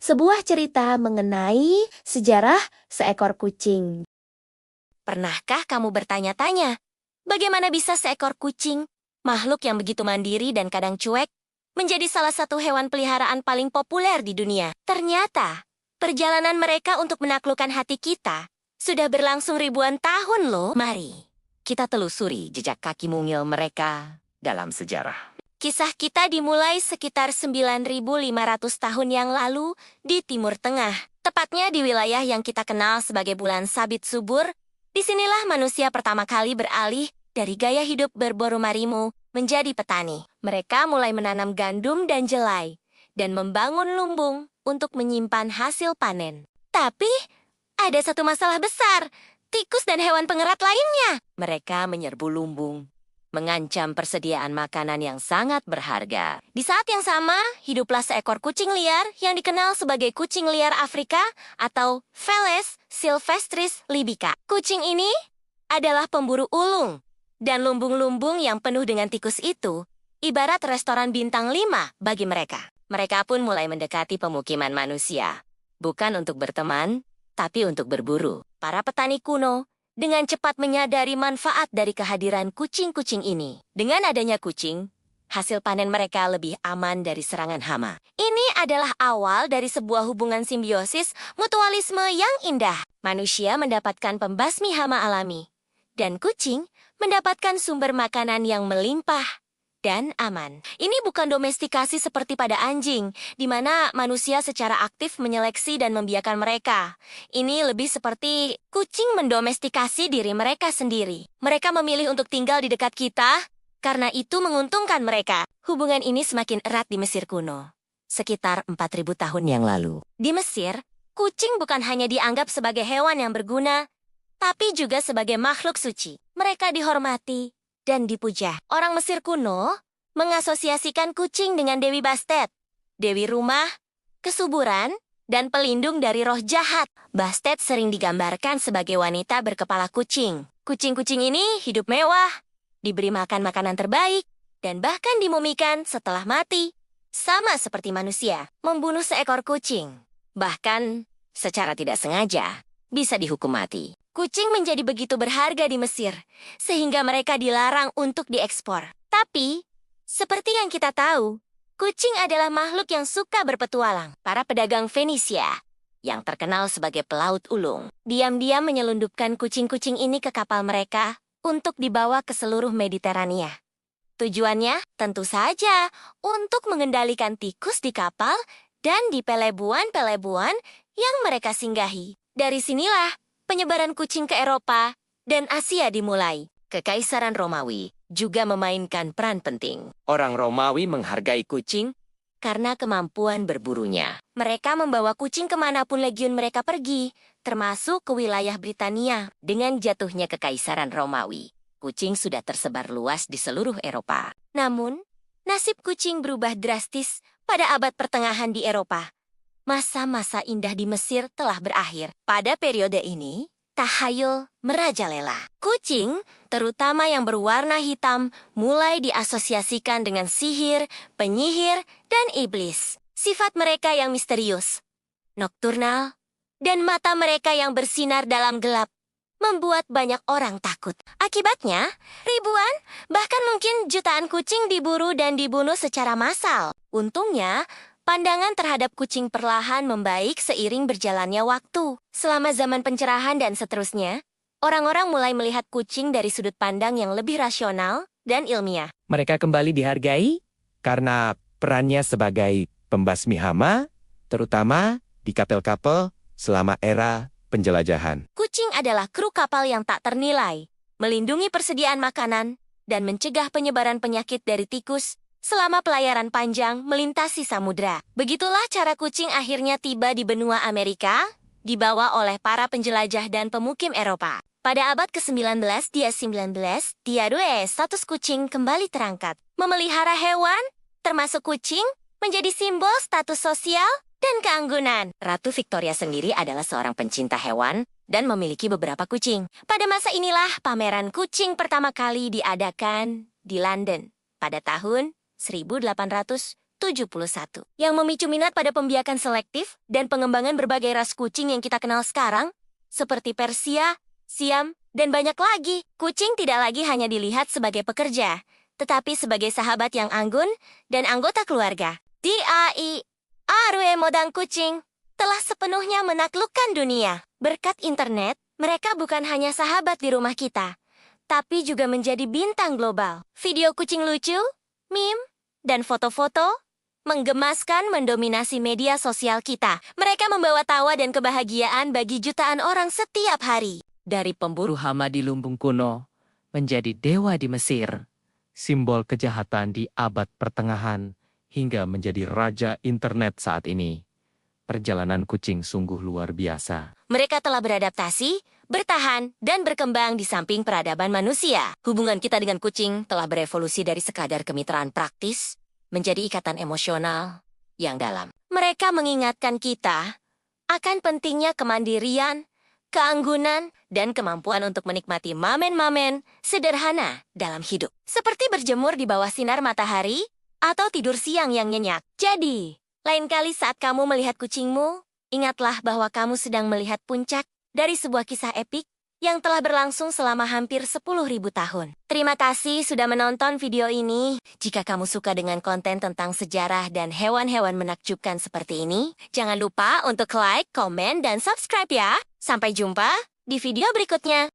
sebuah cerita mengenai sejarah seekor kucing. Pernahkah kamu bertanya-tanya, bagaimana bisa seekor kucing, makhluk yang begitu mandiri dan kadang cuek, menjadi salah satu hewan peliharaan paling populer di dunia? Ternyata, perjalanan mereka untuk menaklukkan hati kita sudah berlangsung ribuan tahun loh. Mari, kita telusuri jejak kaki mungil mereka dalam sejarah. Kisah kita dimulai sekitar 9.500 tahun yang lalu di Timur Tengah, tepatnya di wilayah yang kita kenal sebagai Bulan Sabit Subur. Disinilah manusia pertama kali beralih dari gaya hidup berburu marimu menjadi petani. Mereka mulai menanam gandum dan jelai, dan membangun lumbung untuk menyimpan hasil panen. Tapi, ada satu masalah besar, tikus dan hewan pengerat lainnya. Mereka menyerbu lumbung, mengancam persediaan makanan yang sangat berharga. Di saat yang sama, hiduplah seekor kucing liar yang dikenal sebagai kucing liar Afrika atau Felis silvestris libica. Kucing ini adalah pemburu ulung, dan lumbung-lumbung yang penuh dengan tikus itu ibarat restoran bintang 5 bagi mereka. Mereka pun mulai mendekati pemukiman manusia, bukan untuk berteman, tapi untuk berburu. Para petani kuno dengan cepat menyadari manfaat dari kehadiran kucing-kucing ini. Dengan adanya kucing, hasil panen mereka lebih aman dari serangan hama. Ini adalah awal dari sebuah hubungan simbiosis mutualisme yang indah. Manusia mendapatkan pembasmi hama alami, dan kucing mendapatkan sumber makanan yang melimpah dan aman. Ini bukan domestikasi seperti pada anjing, di mana manusia secara aktif menyeleksi dan membiarkan mereka. Ini lebih seperti kucing mendomestikasi diri mereka sendiri. Mereka memilih untuk tinggal di dekat kita, karena itu menguntungkan mereka. Hubungan ini semakin erat di Mesir kuno, sekitar 4.000 tahun yang lalu. Di Mesir, kucing bukan hanya dianggap sebagai hewan yang berguna, tapi juga sebagai makhluk suci. Mereka dihormati dan dipuja. Orang Mesir kuno mengasosiasikan kucing dengan Dewi Bastet, dewi rumah, kesuburan, dan pelindung dari roh jahat. Bastet sering digambarkan sebagai wanita berkepala kucing. Kucing-kucing ini hidup mewah, diberi makan makanan terbaik, dan bahkan dimumikan setelah mati. Sama seperti manusia, membunuh seekor kucing, bahkan secara tidak sengaja, bisa dihukum mati. Kucing menjadi begitu berharga di Mesir, sehingga mereka dilarang untuk diekspor. Tapi, seperti yang kita tahu, kucing adalah makhluk yang suka berpetualang. Para pedagang Fenisia, yang terkenal sebagai pelaut ulung, diam-diam menyelundupkan kucing-kucing ini ke kapal mereka untuk dibawa ke seluruh Mediterania. Tujuannya tentu saja untuk mengendalikan tikus di kapal dan di pelebuan-pelebuan yang mereka singgahi. Dari sinilah penyebaran kucing ke Eropa dan Asia dimulai. Kekaisaran Romawi juga memainkan peran penting. Orang Romawi menghargai kucing karena kemampuan berburunya. Mereka membawa kucing kemanapun legiun mereka pergi, termasuk ke wilayah Britania. Dengan jatuhnya Kekaisaran Romawi, kucing sudah tersebar luas di seluruh Eropa. Namun, nasib kucing berubah drastis pada abad pertengahan di Eropa. Masa-masa indah di Mesir telah berakhir. Pada periode ini, tahayul merajalela. Kucing, terutama yang berwarna hitam, mulai diasosiasikan dengan sihir, penyihir, dan iblis. Sifat mereka yang misterius, nokturnal, dan mata mereka yang bersinar dalam gelap membuat banyak orang takut. Akibatnya, ribuan, bahkan mungkin jutaan kucing diburu dan dibunuh secara massal. Untungnya, pandangan terhadap kucing perlahan membaik seiring berjalannya waktu. Selama zaman pencerahan dan seterusnya, orang-orang mulai melihat kucing dari sudut pandang yang lebih rasional dan ilmiah. Mereka kembali dihargai karena perannya sebagai pembasmi hama, terutama di kapal-kapal selama era penjelajahan. Kucing adalah kru kapal yang tak ternilai, melindungi persediaan makanan, dan mencegah penyebaran penyakit dari tikus selama pelayaran panjang melintasi samudra. Begitulah cara kucing akhirnya tiba di benua Amerika, dibawa oleh para penjelajah dan pemukim Eropa. Pada abad ke-19 status kucing kembali terangkat. Memelihara hewan, termasuk kucing, menjadi simbol status sosial dan keanggunan. Ratu Victoria sendiri adalah seorang pencinta hewan dan memiliki beberapa kucing. Pada masa inilah pameran kucing pertama kali diadakan di London pada tahun 1870. yang memicu minat pada pembiakan selektif dan pengembangan berbagai ras kucing yang kita kenal sekarang, seperti Persia, Siam, dan banyak lagi. Kucing tidak lagi hanya dilihat sebagai pekerja, tetapi sebagai sahabat yang anggun dan anggota keluarga. DAI, Arue Modang Kucing, telah sepenuhnya menaklukkan dunia. Berkat internet, mereka bukan hanya sahabat di rumah kita, tapi juga menjadi bintang global. Video kucing lucu, meme, dan foto-foto menggemaskan mendominasi media sosial kita. Mereka membawa tawa dan kebahagiaan bagi jutaan orang setiap hari. Dari pemburu hama di lumbung kuno menjadi dewa di Mesir, simbol kejahatan di abad pertengahan hingga menjadi raja internet saat ini. Perjalanan kucing sungguh luar biasa. Mereka telah beradaptasi, bertahan, dan berkembang di samping peradaban manusia. Hubungan kita dengan kucing telah berevolusi dari sekadar kemitraan praktis menjadi ikatan emosional yang dalam. Mereka mengingatkan kita akan pentingnya kemandirian, keanggunan, dan kemampuan untuk menikmati mamen-mamen sederhana dalam hidup. Seperti berjemur di bawah sinar matahari atau tidur siang yang nyenyak. Jadi, lain kali saat kamu melihat kucingmu, ingatlah bahwa kamu sedang melihat puncak dari sebuah kisah epik yang telah berlangsung selama hampir 10.000 tahun. Terima kasih sudah menonton video ini. Jika kamu suka dengan konten tentang sejarah dan hewan-hewan menakjubkan seperti ini, jangan lupa untuk like, komen, dan subscribe ya. Sampai jumpa di video berikutnya.